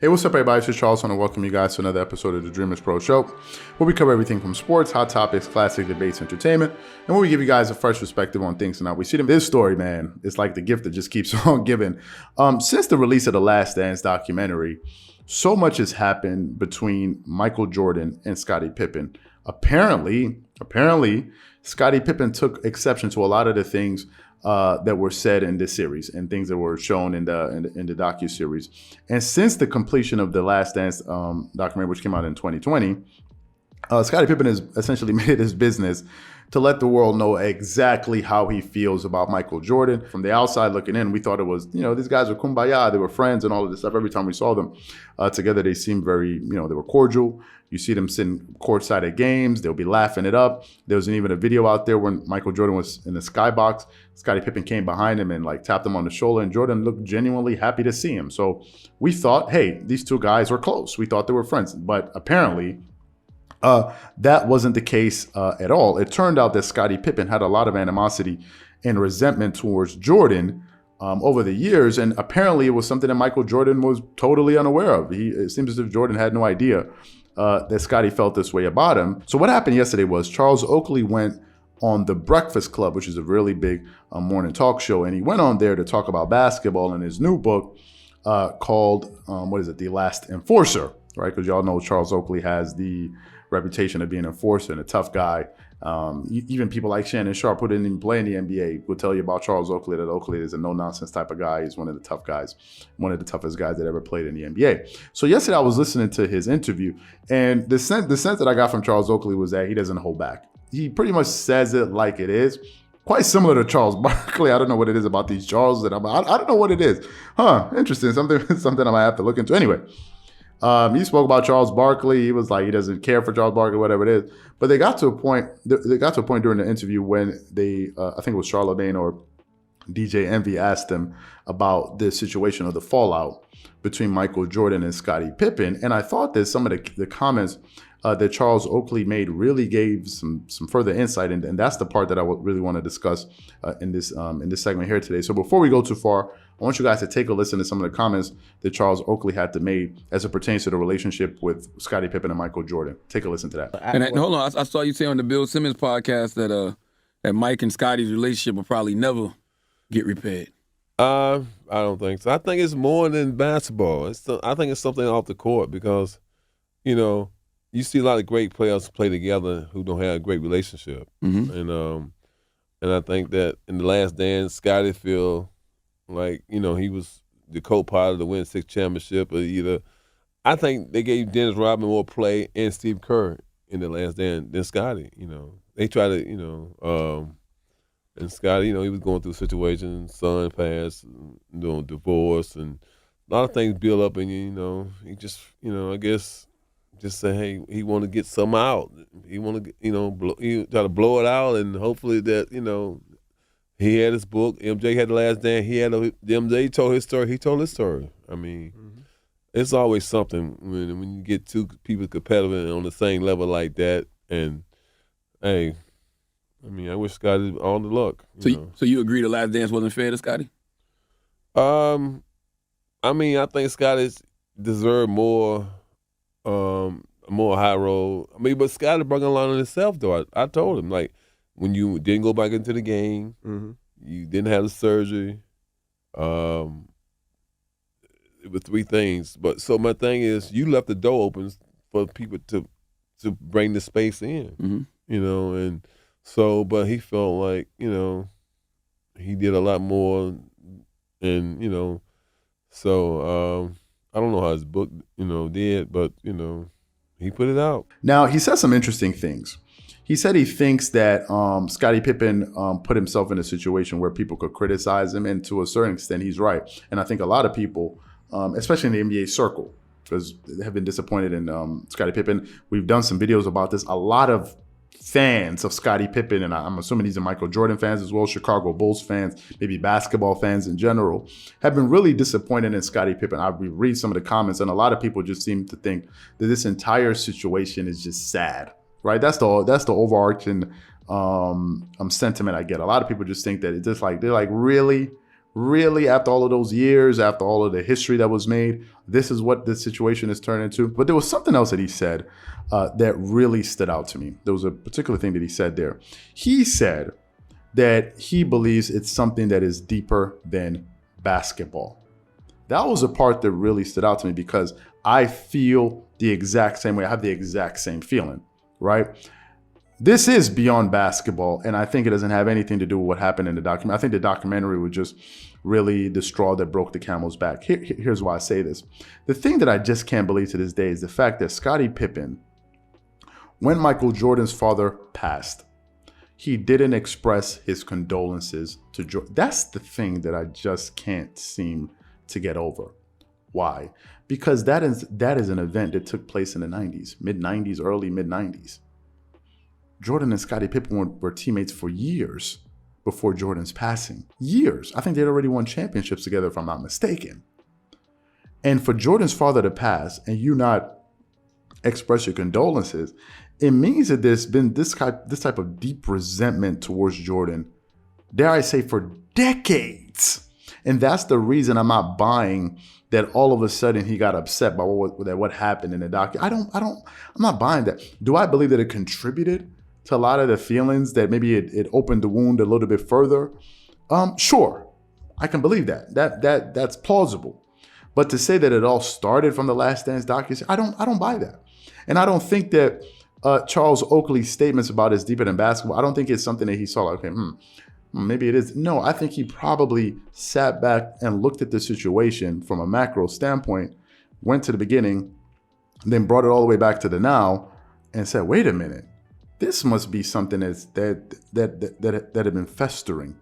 Hey, what's up, everybody? It's Charles. I want to welcome you guys to another episode of the Dreamerspro Show, where we cover everything from sports, hot topics, classic debates, entertainment, and where we give you guys a fresh perspective on things and how we see them. This story, man, is like the gift that just keeps on giving. Since the release of the Last Dance documentary, so much has happened between Michael Jordan and Scottie Pippen. Apparently, Scottie Pippen took exception to a lot of the things that were said in this series and things that were shown in the docuseries. And since the completion of the Last Dance documentary, which came out in 2020, Scottie Pippen has essentially made it his business to let the world know exactly how he feels about Michael Jordan. From the outside looking in, we thought it was, these guys were kumbaya, they were friends and all of this stuff. Every time we saw them together, they seemed very, they were cordial. You see them sitting courtside at games. They'll be laughing it up. There was even a video out there when Michael Jordan was in the skybox. Scottie Pippen came behind him and tapped him on the shoulder, and Jordan looked genuinely happy to see him. So we thought, hey, these two guys were close. We thought they were friends. But apparently, that wasn't the case at all. It turned out that Scottie Pippen had a lot of animosity and resentment towards Jordan over the years, and apparently it was something that Michael Jordan was totally unaware of. It seems as if Jordan had no idea that Scottie felt this way about him. So what happened yesterday was Charles Oakley went on The Breakfast Club, which is a really big morning talk show, and he went on there to talk about basketball in his new book called, The Last Enforcer, right? Because y'all know Charles Oakley has the reputation of being an enforcer and a tough guy. Even people like Shannon Sharp, who didn't even play in the NBA, will tell you about Charles Oakley, that Oakley is a no-nonsense type of guy. He's one of the tough guys, one of the toughest guys that ever played in the NBA. So yesterday I was listening to his interview, and the sense that I got from Charles Oakley was that he doesn't hold back. He pretty much says it like it is. Quite similar to Charles Barkley. I don't know what it is about these Charles that I don't know what it is. Interesting. Something I might have to look into. Anyway, he spoke about Charles Barkley. He was like, he doesn't care for Charles Barkley, whatever it is. But they got to a point. They got to a point during the interview when they, I think it was Charlemagne or DJ Envy, asked them about the situation or the fallout between Michael Jordan and Scottie Pippen. And I thought that some of the comments that Charles Oakley made really gave some further insight, and that's the part that I would really want to discuss in this segment here today. So before we go too far, I want you guys to take a listen to some of the comments that Charles Oakley had to make as it pertains to the relationship with Scottie Pippen and Michael Jordan. Take a listen to that. And hold on, I saw you say on the Bill Simmons podcast that Mike and Scottie's relationship will probably never get repaired. I don't think so. I think it's more than basketball. I think it's something off the court because, you see a lot of great players play together who don't have a great relationship. Mm-hmm. And I think that in the Last Dance, Scottie feel like, he was the co-pilot to win 6 championship or either. I think they gave Dennis Rodman more play and Steve Kerr in the Last Dance than Scottie. They try to, and Scottie, he was going through situations, son passed, divorce, and a lot of things build up in you, he just, I guess, just say, hey, he want to get something out. He want to, he try to blow it out, and hopefully that, he had his book. MJ had the Last Dance. He had MJ told his story. He told his story. I mean, It's always something when you get two people competitive on the same level like that. And hey, I wish Scottie all the luck. So you agree the Last Dance wasn't fair to Scottie? I think Scottie deserved more high road. But Scottie brought a lot on himself, though. I told him, like, when you didn't go back into the game, you didn't have the surgery, it was 3 things. But so my thing is, you left the door open for people to bring the space in, and so, but he felt like, he did a lot more, and, so I don't know how his book, did, but, he put it out. Now, he said some interesting things. He said he thinks that Scottie Pippen put himself in a situation where people could criticize him, and to a certain extent, he's right. And I think a lot of people, especially in the NBA circle, because they have been disappointed in Scottie Pippen. We've done some videos about this. A lot of fans of Scottie Pippen, and I'm assuming these are Michael Jordan fans as well, Chicago Bulls fans, maybe basketball fans in general, have been really disappointed in Scottie Pippen. I read some of the comments, and a lot of people just seem to think that this entire situation is just sad, right? That's the overarching sentiment I get. A lot of people just think that it's just like, they're like, really, really, after all of those years, after all of the history that was made, this is what the situation has turned into. But there was something else that he said that really stood out to me. There was a particular thing that he said there. He said that he believes it's something that is deeper than basketball. That was a part that really stood out to me because I feel the exact same way. I have the exact same feeling, right? This is beyond basketball, and I think it doesn't have anything to do with what happened in the documentary. I think the documentary was just really the straw that broke the camel's back. Here's why I say this. The thing that I just can't believe to this day is the fact that Scottie Pippen, when Michael Jordan's father passed, he didn't express his condolences to Jordan. That's the thing that I just can't seem to get over. Why? Because that is an event that took place in the 90s, mid-90s, early mid-90s. Jordan and Scottie Pippen were teammates for years before Jordan's passing. Years. I think they'd already won championships together, if I'm not mistaken. And for Jordan's father to pass and you not express your condolences, it means that there's been this type of deep resentment towards Jordan, dare I say, for decades. And that's the reason I'm not buying that all of a sudden he got upset by what happened in the documentary. I'm not buying that. Do I believe that it contributed to a lot of the feelings, that maybe it opened the wound a little bit further? Sure, I can believe that. That's plausible. But to say that it all started from the Last Dance documentary, I don't buy that. And I don't think that Charles Oakley's statements about it's deeper than basketball, I don't think it's something that he saw like, okay, maybe it is. No, I think he probably sat back and looked at the situation from a macro standpoint, went to the beginning, then brought it all the way back to the now and said, wait a minute, this must be something that had been festering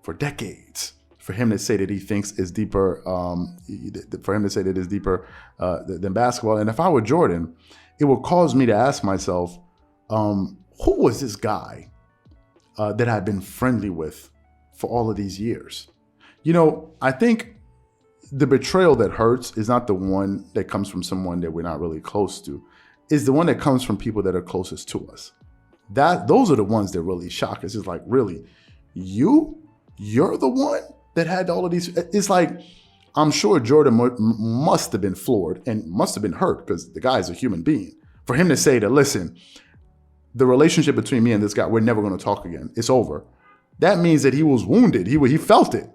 for decades. For him to say that he thinks is deeper, than basketball. And if I were Jordan, it would cause me to ask myself, who was this guy that I've been friendly with for all of these years? You know, I think the betrayal that hurts is not the one that comes from someone that we're not really close to. It's the one that comes from people that are closest to us. Those are the ones that really shock us. It's like, really, you're the one that had all of these. It's like, I'm sure Jordan must have been floored and must have been hurt, because the guy's a human being. For him to say that, listen, the relationship between me and this guy, we're never going to talk again. It's over. That means that he was wounded. He felt it.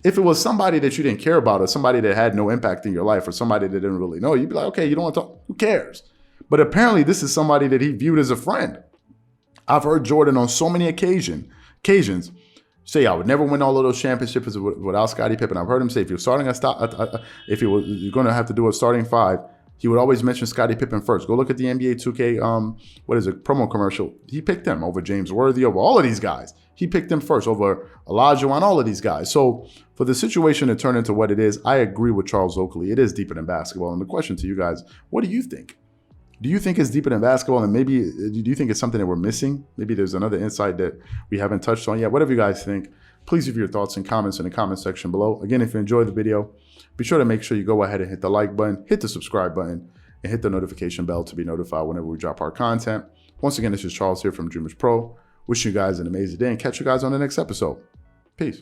If it was somebody that you didn't care about, or somebody that had no impact in your life, or somebody that didn't really know, you'd be like, okay, you don't want to talk. Who cares? But apparently this is somebody that he viewed as a friend. I've heard Jordan on so many occasions say, I would never win all of those championships without Scottie Pippen. I've heard him say, if you're starting you're going to have to do a starting five, he would always mention Scottie Pippen first. Go look at the NBA 2K, promo commercial. He picked him over James Worthy, over all of these guys. He picked him first over Olajuwon, all of these guys. So for the situation to turn into what it is, I agree with Charles Oakley. It is deeper than basketball. And the question to you guys, what do you think? Do you think it's deeper than basketball? And maybe, do you think it's something that we're missing? Maybe there's another insight that we haven't touched on yet. Whatever you guys think, please leave your thoughts and comments in the comment section below. Again, if you enjoyed the video, be sure to make sure you go ahead and hit the like button, hit the subscribe button, and hit the notification bell to be notified whenever we drop our content. Once again, this is Charles here from Dreamerspro. Wishing you guys an amazing day and catch you guys on the next episode. Peace.